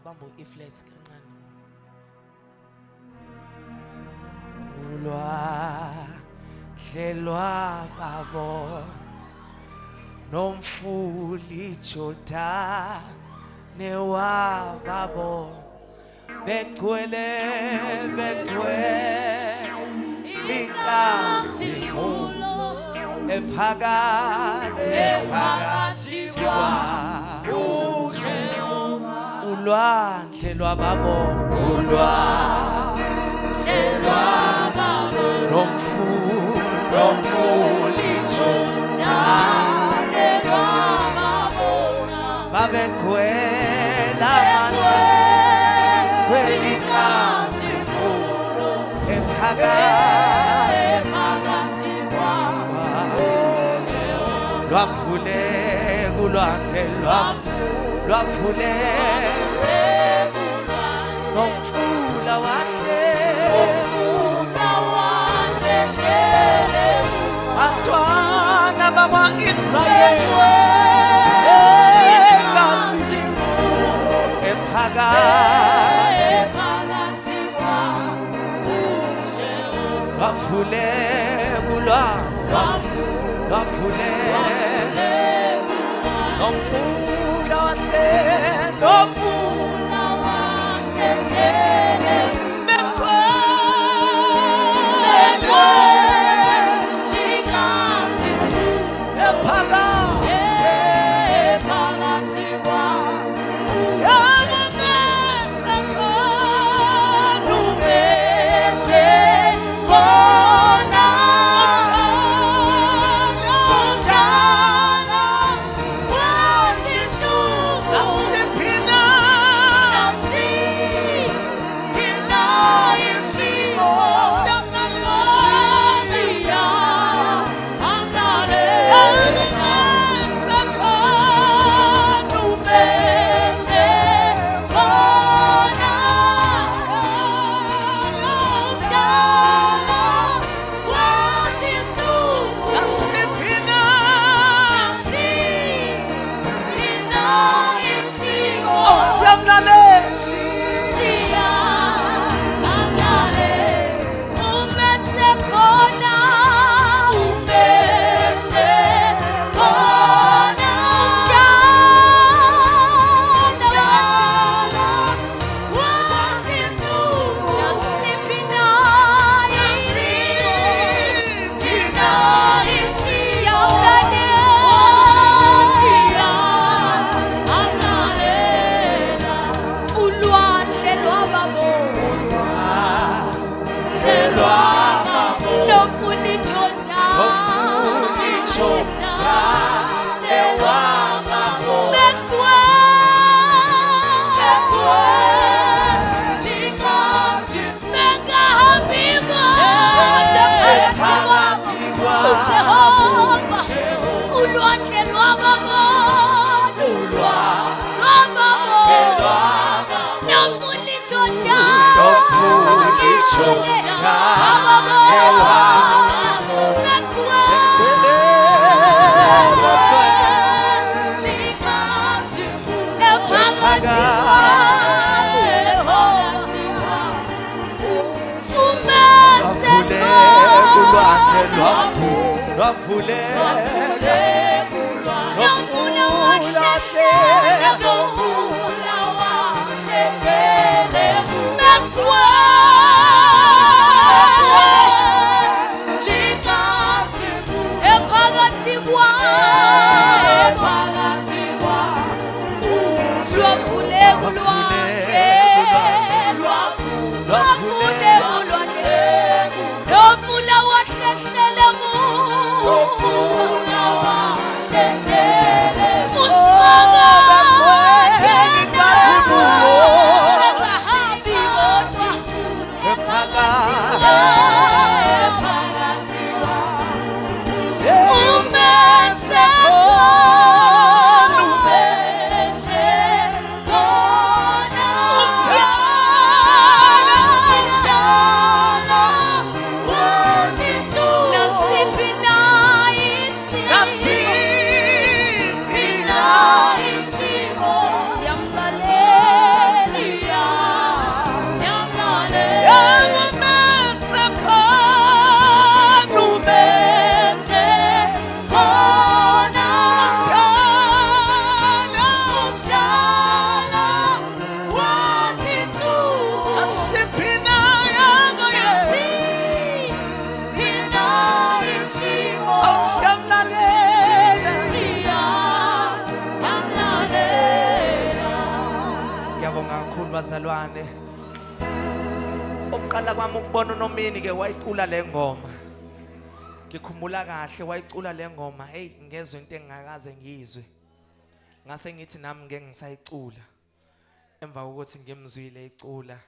ubamba i-flat kancane. Ulwadlelwa babo nomfuli Jordane wababo begcwele likazimulo ephakathi kwabo ulwadlelwa babo nomfuli Jordane wababo babegcwela likazimulo ephakathi kwabo lwavule kulwandle lwavule nomfula wahle bantwana bakwa-Israyeli ephakathi lwavule lwavule nomfula wahle Usmaga bazalwane. Oqala kwami ukubona uNomini ke wayicula le ngoma. Ngikhumbula kahle wayicula le ngoma, hey ngezwe into engakaze ngiyizwe. Ngase ngithi nami ngeke ngisayicula. Emva kokuthi ngimzwile icula.